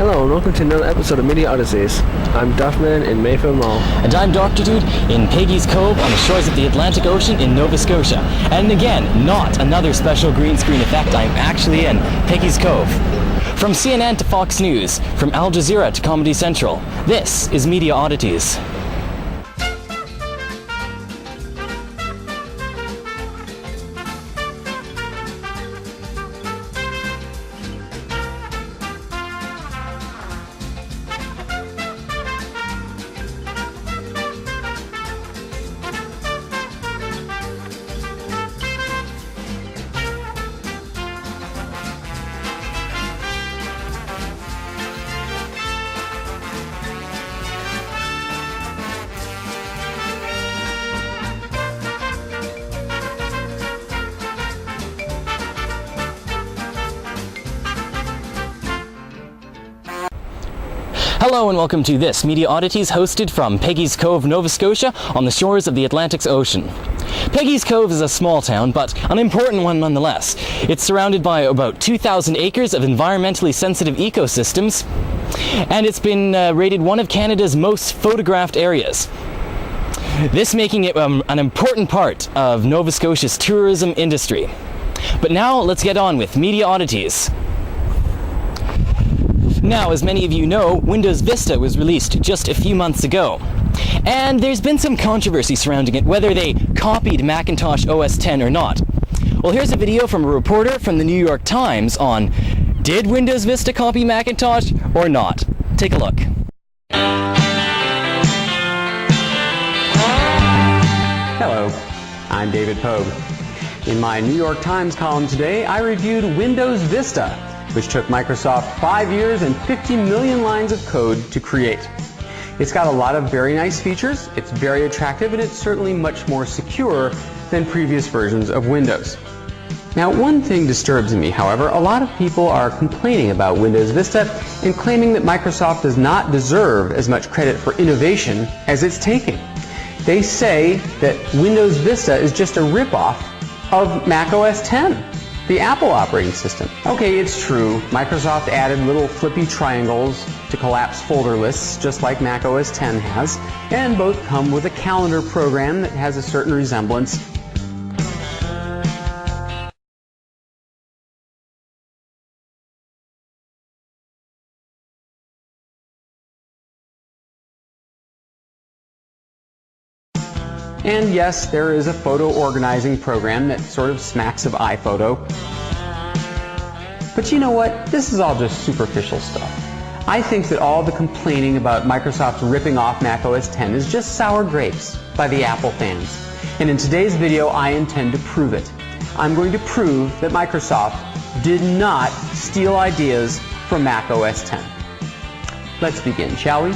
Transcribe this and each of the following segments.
Hello and welcome to another episode of Media Oddities. I'm Duffman in Mayfair Mall. And I'm Dr. Dude in Peggy's Cove on the shores of the Atlantic Ocean in Nova Scotia. And again, not another special green screen effect, I'm actually in Peggy's Cove. From CNN to Fox News, from Al Jazeera to Comedy Central, this is Media Oddities. Hello and welcome to this Media Oddities hosted from Peggy's Cove, Nova Scotia on the shores of the Atlantic Ocean. Peggy's Cove is a small town, but an important one nonetheless. It's surrounded by about 2,000 acres of environmentally sensitive ecosystems, and it's been rated one of Canada's most photographed areas. This making it an important part of Nova Scotia's tourism industry. But now let's get on with Media Oddities. Now, as many of you know, Windows Vista was released just a few months ago. And there's been some controversy surrounding it, whether they copied Macintosh OS X or not. Well, here's a video from a reporter from the New York Times on, did Windows Vista copy Macintosh or not? Take a look. Hello, I'm David Pogue. In my New York Times column today, I reviewed Windows Vista, which took Microsoft 5 years and 50 million lines of code to create. It's got a lot of very nice features, it's very attractive, and it's certainly much more secure than previous versions of Windows. Now, one thing disturbs me, however. A lot of people are complaining about Windows Vista and claiming that Microsoft does not deserve as much credit for innovation as it's taking. They say that Windows Vista is just a ripoff of Mac OS X. The Apple operating system. Okay, it's true. Microsoft added little flippy triangles to collapse folder lists, just like Mac OS X has, and both come with a calendar program that has a certain resemblance. And yes, there is a photo organizing program that sort of smacks of iPhoto. But you know what? This is all just superficial stuff. I think that all the complaining about Microsoft ripping off Mac OS X is just sour grapes by the Apple fans. And in today's video, I intend to prove it. I'm going to prove that Microsoft did not steal ideas from Mac OS X. Let's begin, shall we?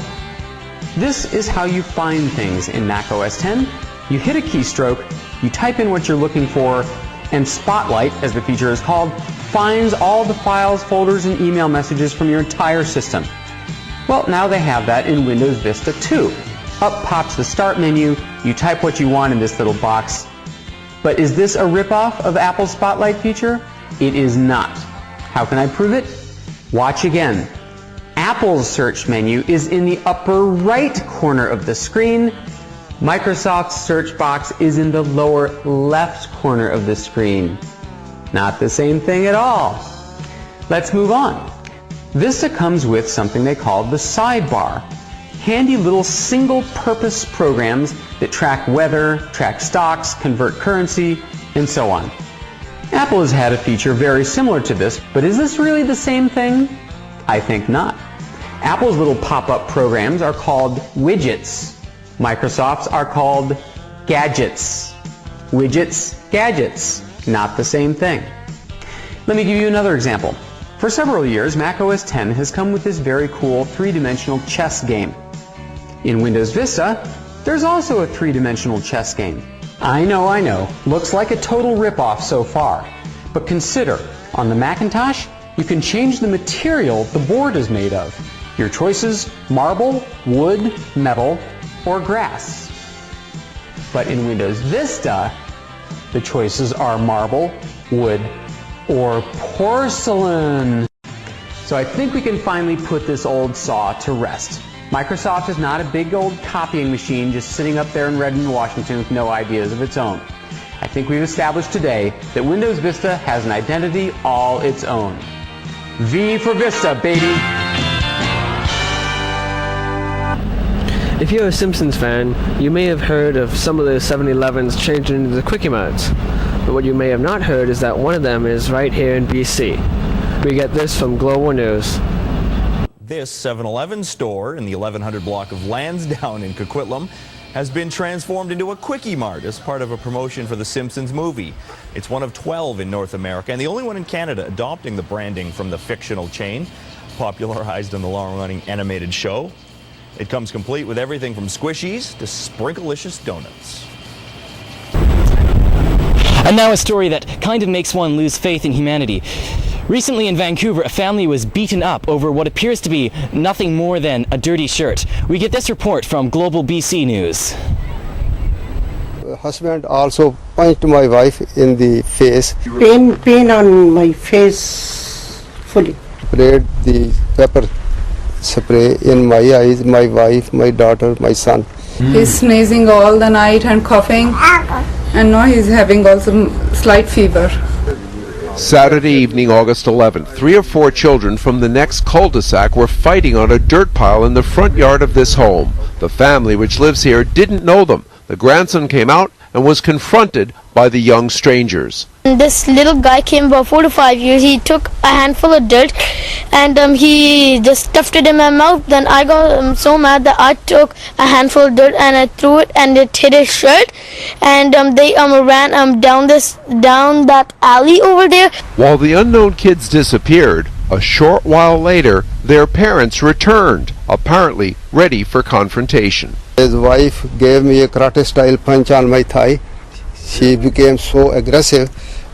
This is how you find things in Mac OS X. You hit a keystroke, you type in what you're looking for, and Spotlight, as the feature is called, finds all the files, folders, and email messages from your entire system. Well, now they have that in Windows Vista too. Up pops the Start menu, you type what you want in this little box. But is this a ripoff of Apple's Spotlight feature? It is not. How can I prove it? Watch again. Apple's search menu is in the upper right corner of the screen. Microsoft's search box is in the lower left corner of the screen. Not the same thing at all. Let's move on. Vista comes with something they call the sidebar. Handy little single-purpose programs that track weather, track stocks, convert currency, and so on. Apple has had a feature very similar to this, but is this really the same thing? I think not. Apple's little pop-up programs are called widgets. Microsoft's are called gadgets. Widgets, gadgets, not the same thing. Let me give you another example. For several years, Mac OS X has come with this very cool three-dimensional chess game. In Windows Vista, there's also a three-dimensional chess game. I know, looks like a total ripoff so far. But consider, on the Macintosh, you can change the material the board is made of. Your choices: marble, wood, metal, or grass. But in Windows Vista, the choices are marble, wood, or porcelain. So I think we can finally put this old saw to rest. Microsoft is not a big old copying machine just sitting up there in Redmond, Washington with no ideas of its own. I think we've established today that Windows Vista has an identity all its own. V for Vista, baby! If you're a Simpsons fan, you may have heard of some of the 7-Elevens changing into the Quickie Marts. But what you may have not heard is that one of them is right here in BC. We get this from Global News. This 7-Eleven store in the 1100 block of Lansdowne in Coquitlam has been transformed into a Quickie Mart as part of a promotion for the Simpsons movie. It's one of 12 in North America and the only one in Canada adopting the branding from the fictional chain, popularized in the long-running animated show. It comes complete with everything from squishies to Sprinklicious donuts. And now a story that kind of makes one lose faith in humanity. Recently in Vancouver, a family was beaten up over what appears to be nothing more than a dirty shirt. We get this report from Global BC News. Husband also punched my wife in the face. Pain on my face fully. Sprayed the pepper spray in my eyes, my wife, my daughter, my son. He's sneezing all the night and coughing, and now he's having also slight fever. Saturday evening, August 11th, 3 or 4 children from the next cul-de-sac were fighting on a dirt pile in the front yard of this home. The family, which lives here, didn't know them. The grandson came out and was confronted by the young strangers. This little guy came about 4 to 5 years. He took a handful of dirt and he just stuffed it in my mouth. Then I got so mad that I took a handful of dirt and I threw it and it hit his shirt. And they ran down that alley over there. While the unknown kids disappeared, a short while later, their parents returned, apparently ready for confrontation. His wife gave me a karate-style punch on my thigh. She became so aggressive,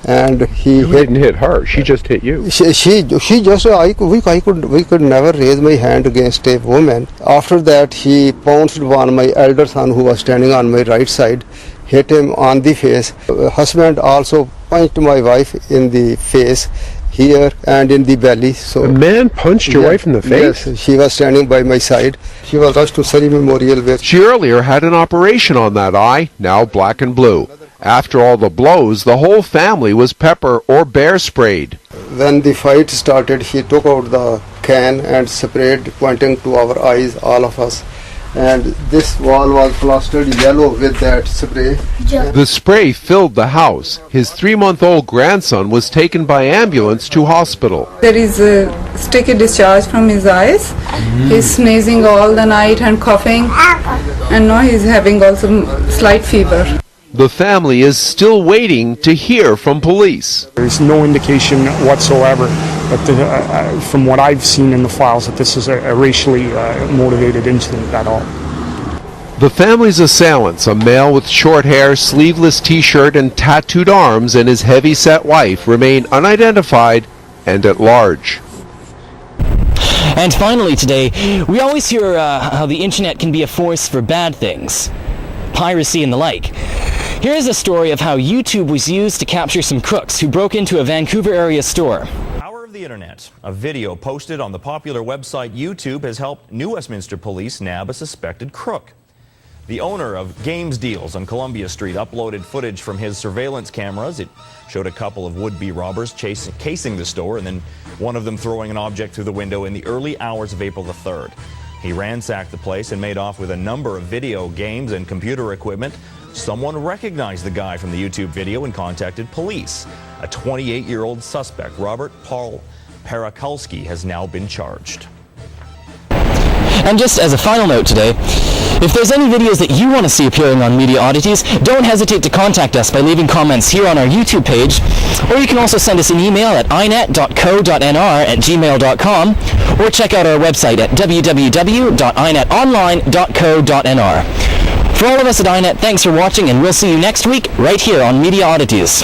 and You didn't hit her; she just hit you. She just we could never raise my hand against a woman. After that, he pounced on my elder son, who was standing on my right side, hit him on the face. Husband also punched my wife in the face, here and in the belly. So a man punched your wife in the face? Yes, she was standing by my side. She was rushed to Surrey Memorial where She earlier had an operation on that eye, now black and blue. After all the blows, the whole family was pepper or bear sprayed. when the fight started, he took out the can and sprayed, pointing to our eyes, all of us. And this wall was plastered yellow with that spray. The spray filled the house. His 3-month-old grandson was taken by ambulance to hospital. There is a sticky discharge from his eyes. He's sneezing all the night and coughing, and now he's having also slight fever. The family is still waiting to hear from police. There's no indication whatsoever, but from what I've seen in the files, that this is a racially motivated incident at all. The family's assailants, a male with short hair, sleeveless t-shirt, and tattooed arms, and his heavy-set wife, remain unidentified and at large. And finally today, we always hear how the internet can be a force for bad things, piracy and the like. Here's a story of how YouTube was used to capture some crooks who broke into a Vancouver area store. Power of the Internet. A video posted on the popular website YouTube has helped New Westminster police nab a suspected crook. The owner of Games Deals on Columbia Street uploaded footage from his surveillance cameras. It showed a couple of would-be robbers casing the store, and then one of them throwing an object through the window in the early hours of April the 3rd. He ransacked the place and made off with a number of video games and computer equipment. Someone recognized the guy from the YouTube video and contacted police. A 28-year-old suspect, Robert Paul Parakulski, has now been charged. And just as a final note today, if there's any videos that you want to see appearing on Media Oddities, don't hesitate to contact us by leaving comments here on our YouTube page, or you can also send us an email at inet.co.nr@gmail.com, or check out our website at www.inetonline.co.nr. For all of us at iNet, thanks for watching, and we'll see you next week right here on Media Oddities.